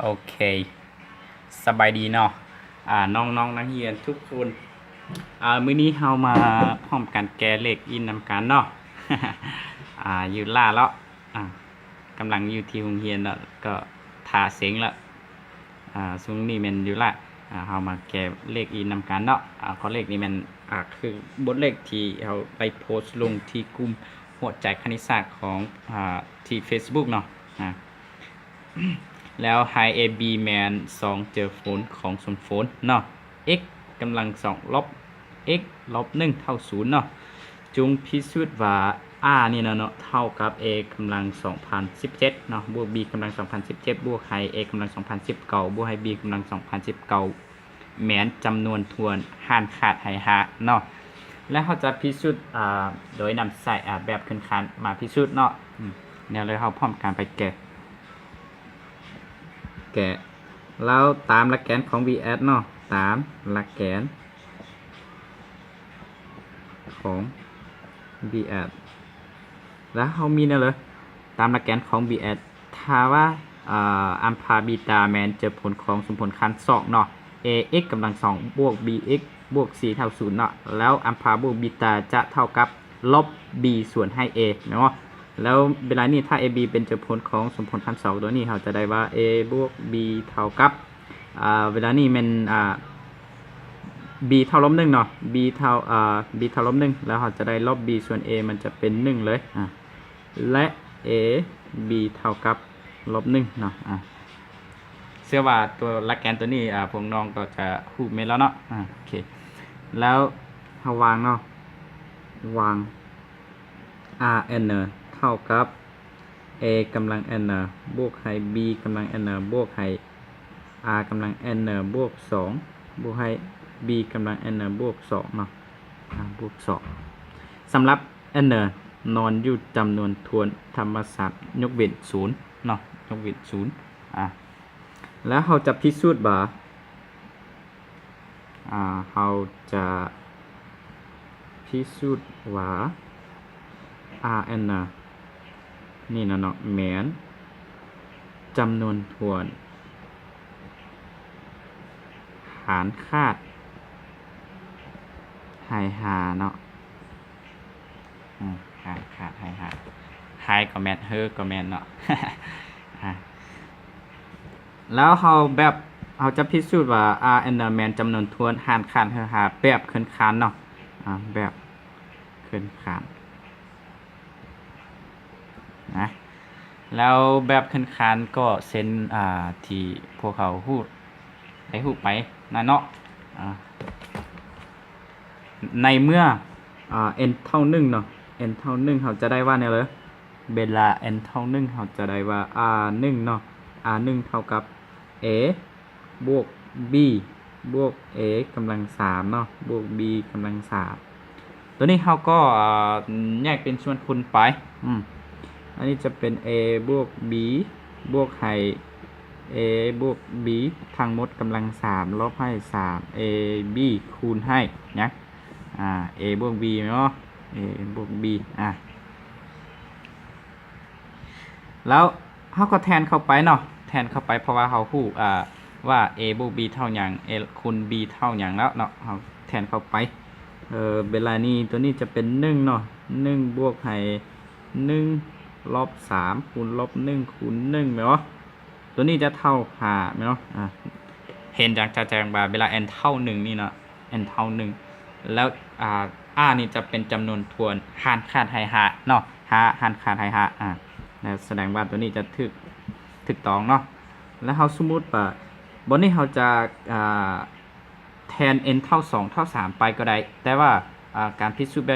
โอเคสบายดีเนาะน้องนักเรียนทุกคนมื้อนี้เรามาพร้อมกันแก้เลขอินนำกันเนาะ อยู่ล่าแล้วกำลังอยู่ที่โรงเรียนแล้วก็ทาเสียงแล้วช่วงนี้มันอยู่ล่าเรามาแก้เลขอินนำกันเนาะข้อเลขนี้มันคือบทเลขที่เราไปโพสต์ลงที่กลุ่มหัวใจคณิตศาสตร์ของที่ Facebook เนาะแล้ว high AB man 2เจอโฟนของสมโฟนเนาะ x กำลัง2ลบ x ลบ1เท่า0เนาะจงพิสูจน์ว่า r นี่เนาะเท่ากับ a กำลัง2017เนาะบวก b กำลัง2017บวก high a กำลัง2019บวก high b กำลัง2019แม้นจำนวนทวนห่านขาดหายหาเนาะและเขาจะพิสูจน์โดยนำใส่แบบขึ้นคานมาพิสูจน์เนาะเนี่ยเลยเขาพร้อมการไปแกะแล้วตามหลักแกนของ vs เนาะตามหลักแกนของ vs แล้วเขามีเนี่ยเลยตามหลักแกนของ vs ถ้าว่าอัมพาบีตาแมนเจอผลของสมผลคัน2เนาะ ax กำลัง2บวก bx บวก4เท่า0เนาะแล้วอัมพาบวกบีตาจะเท่ากับลบ b ส่วนให้ a เนาะแล้วเวลานี้ถ้า AB เป็นเจอผลของสมผลคัน2ตัวนี้เราจะได้ว่า A บวก B เท่ากับเวลานี้มันb เท่าลบ1เนาะ b เท่าb เท่าลบ1แล้วเราจะได้ลบ b ส่วน a มันจะเป็น1เลยและ a b เท่ากับลบ1เนาะเชื่อว่าตัวหลักแกนตัวนี้พวกน้องก็จะฮู้แม่นแล้วเนาะโอเคแล้วเราวางเนาะวาง rn เท่ากับ a กำลัง n บวกให้ b กำลัง n บวกให้ r กำลัง n บวก2บวกให้ b กำลัง n บวก2เนาะบวก2สำหรับ n นอนอยู่จำนวนทวนธรรมศาสตร์ยกเว้น0เนาะยกเว้น0แล้วเราจะพิสูจน์ว่าเราจะพิสูจน์ว่า rn นี่นะเนาะแม้นจำนวนทวนหารคาดหายหาเนาะหารคาดหายหาหายก็แมนเฮอก็แมนเนาะ แล้วเราจะพิสูจน์ว่า rn แมนจำนวนทวนหารคาดเฮอหาแบบขึ้นคานเนาะแบบขึ้นคานนะแล้วแบบขึ้นคานก็เซ็นที่พวกเขาพูดได้พูดไปนะเนาะในเมื่อn เท่า1เนาะ n เท่า1เขาจะได้ว่าเนี่ยเลยเวลา n เท่า1เขาจะได้ว่า r1 เนาะ r1 เท่ากับ a บวก b บวก a กำลัง3เนาะบวก b กำลัง3ตัวนี้เขาก็แยกเป็นส่วนคูณไปอันนี้จะเป็น a บวก b บวกให้ a บวก b ทั้งหมดกำลัง3ลบให้3 a b คูณให้นะa บวก b เนาะ a บวก b แล้วเขาก็แทนเข้าไปเนาะแทนเข้าไปเพราะว่าเขาพูดว่า a บวก b เท่าอย่าง a คูณ b เท่าอย่างแล้วเนาะเขาแทนเข้าไปเวลานี้ตัวนี้จะเป็น1เนาะ1บวกให้1ลบ3คูณลบ1คูณ1เนาะตัวนี้จะเท่า5เนาะเห็นจากแจงบาเวลา n เท่า1นี่เนาะ n เท่า1แล้วr นี่จะเป็นจำนวนทวนหารขาดหายหาเนาะหารขาดหายหาแล้วแสดงว่าตัวนี้จะถึกต้องเนาะแล้วเราสมมุติว่าบนนี้เราจะแทน n เท่า2เท่า3ไปก็ได้แต่ว่าการพิสูจน์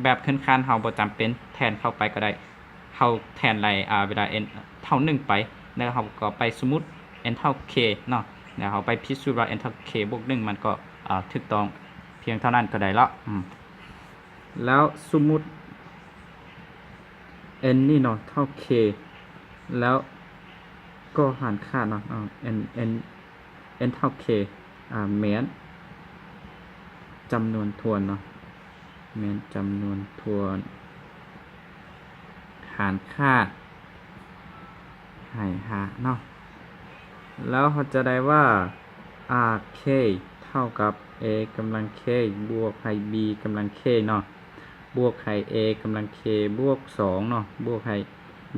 แบบขึ้นคานเราบ่จำเป็นแทนเข้าไปก็ได้เราแทนไรเวลา n เท่า1ไปแล้วเราก็ไปสมมุติ n เท่า k เนาะแล้วเราไปพิสูจน์ว่า n เท่า k บวก1มันก็ถูกต้องเพียงเท่านั้นก็ได้แล้วแล้วสมมุติ n นี่เนาะเท่า k แล้วก็หารค่าเนาะn เท่า k แม้นจำนวนทวนเนาะแม้นจำนวนทวนหารค่าหายหาเนาะ แล้วเขาจะได้ว่า rk เท่ากับ a กำลัง k บวกให้ b กำลัง k เนาะบวกให้ a กำลัง k บวก2เนาะบวกให้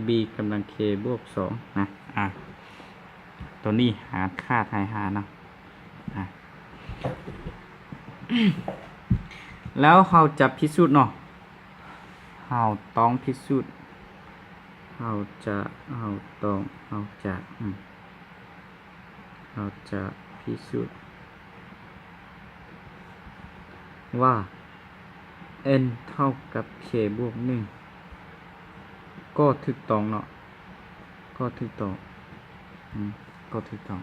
b กำลัง k บวก2นะตัวนี้หาค่าไทยหาเนาะแล้วเราจะพิสูจน์เนาะเราต้องพิสูจน์เราจะพิสูจน์ว่า n เท่ากับ k บวก1ก็ถูกต้องเนาะก็ถูกต้อง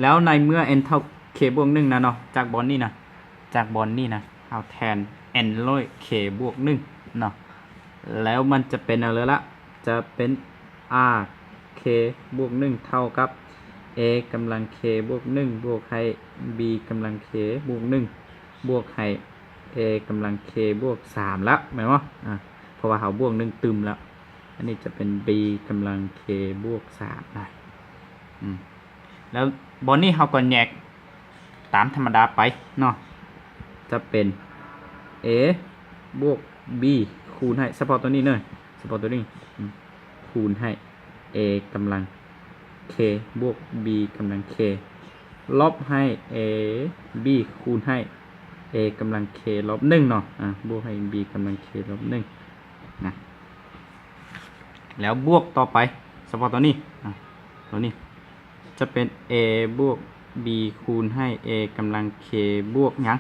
แล้วในเมื่อ n เท่า k บวก1นะเนาะจากบอลนี่นะเอาแทน n ร้อย k บวก1เนาะแล้วมันจะเป็นอะไรละจะเป็น r k บวก1เท่ากับ a กำลัง k บวก1บวกให้ b กำลัง k บวก1บวกให้ a กำลัง k บวก3ละหมายว่าเพราะว่าเขาบวก1ตึมแล้วอันนี้จะเป็น b กำลัง k บวก3นะแล้วบนนี้เขาก็แยกตามธรรมดาไปเนาะจะเป็น a บวก b คูณให้เฉพาะตัวนี้เลยเฉพาะตัวนี้คูณให้ a กำลัง k บวก b กำลัง k ลบให้ a b คูณให้ a กำลัง k ลบ1เนาะบวกให้ b กำลัง k ลบ1นะแล้วบวกต่อไปเฉพาะตัวนี้จะเป็น a บวก b คูณให้ a กำลัง k บวกยัง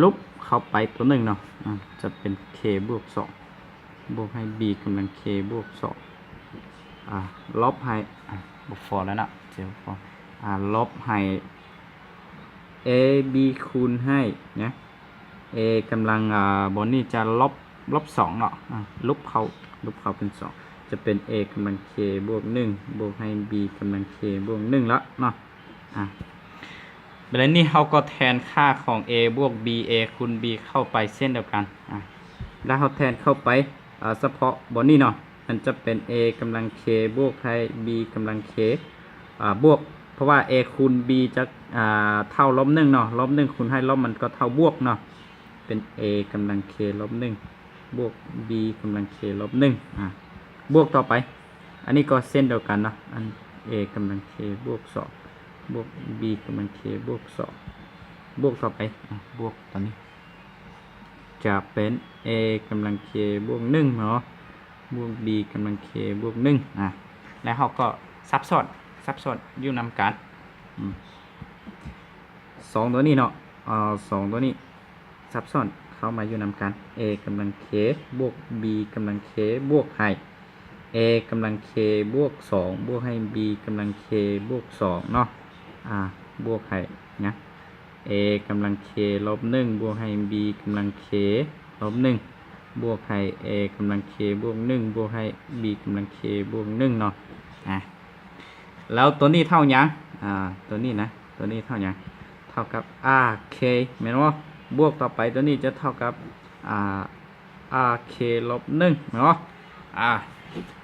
ลบเข้าไปตัว1เนาะจะเป็น k บวก2บวกให้ b กำลัง k บวก2ลบให้บวกฟอร์แล้วนะเจ้าฟอร์ลบให้ a b คูณให้นะ a กำลังบนนี้จะลบ2เนาะลบเข้าเป็น2จะเป็น a กำลัง k บวก1บวกให้ b กำลัง k บวก1แล้วเนาะแบบนี้เราก็แทนค่าของ a บวก b a คูณ b เข้าไปเส้นเดียวกันแล้วเราแทนเข้าไปเฉพาะบนนี้เนาะมันจะเป็น a กำลัง k บวกให้ b กำลัง k บวกเพราะว่า a คูณ b จะเท่าลบ1เนาะลบ1คูณให้ลบมันก็เท่าบวกเนาะเป็น a กำลัง k ลบ1บวก b กำลัง k ลบ1บวกต่อไปอันนี้ก็เส้นเดียวกันเนาะอัน a กำลัง k บวก2บวก b กำลัง k บวก2บวกต่อไปบวกตอนนี้จะเป็น a กำลัง k บวก1เนาะบวก b กำลัง k บวก1แล้วเราก็ซับซ้อนอยู่นำกัน2ตัวนี้เนาะ2ตัวนี้ซับซ้อนเข้ามาอยู่นำกัน a กำลัง k บวก b กำลัง k บวกให้ a กำลัง k บวก2บวกให้ b กำลัง k บวก2เนาะบวกให้นะ a กำลัง k ลบ1บวกให้ b กำลัง k ลบ1บวกให้ a กำลัง k บวก1บวกให้ b กำลัง k บวก1เนาะแล้วตัวนี้เท่ายังตัวนี้เท่ายังเท่ากับ rk แม่นว่าบวกต่อไปตัวนี้จะเท่ากับrk ลบ1แม่นว่า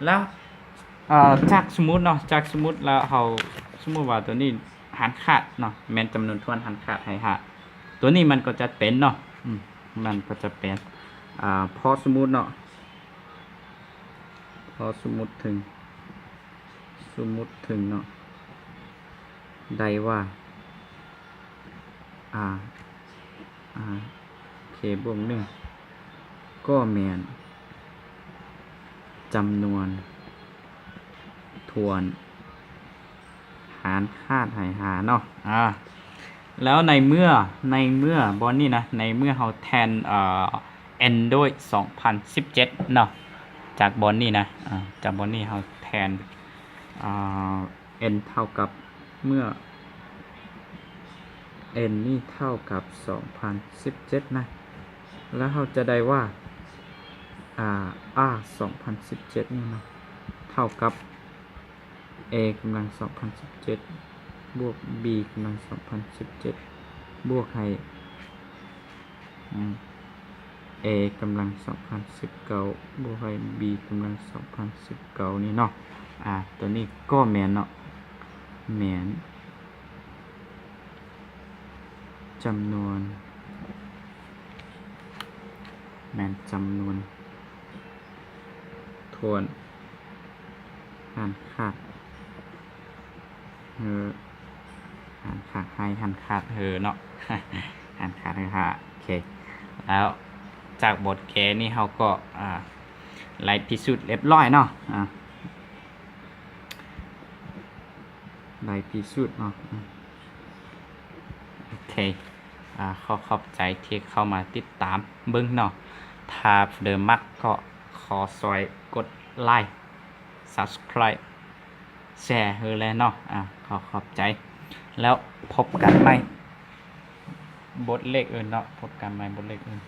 แล้วจากสมมุติเนาะแล้วเราสมมุติว่าตัวนี้หันขาดเนาะแม่นจำนวนทวนหันขาดให้ตัวนี้มันก็จะเป็นเนาะมันก็จะเป็นพอสมมุติเนาะสมมุติถึงเนาะได้ว่าk บวก1ก็แม่นจำนวนทวนหารคาดให้เนาะแล้วในเมื่อบอนนี่นะในเมื่อเราแทนn ด้วย2017เนาะจากบอนนี่นะจากบอนนี่เราแทนn เท่ากับเมื่อ n นี่เท่ากับ2017นะแล้วเราจะได้ว่า2017นี่เนาะเท่ากับ a กำลัง2017บวก b กำลัง2017บวกให้a กำลัง2019บวกให้ b กำลัง2019นี่เนาะตัวนี้ก็แม่นเนาะ แม่นจำนวนแม่นจำนวนทวนหันขาดหันขาดให้หันขาดเนาะ หันขาดค่ะโอเคแล้วจากบทแกนี่เขาก็ไล่พิสูจน์เรียบร้อยเนาะไล่พิสูจน์เนาะโอเคขอบใจที่เข้ามาติดตามเบิ่งเนาะถ้าเดิมมักก็ขอซอยกดไลค์ subscribe แชร์เลยเนาะขอบใจแล้วพบกันใหม่บทเลขอื่นเนาะพบกันใหม่บทเลขอื่น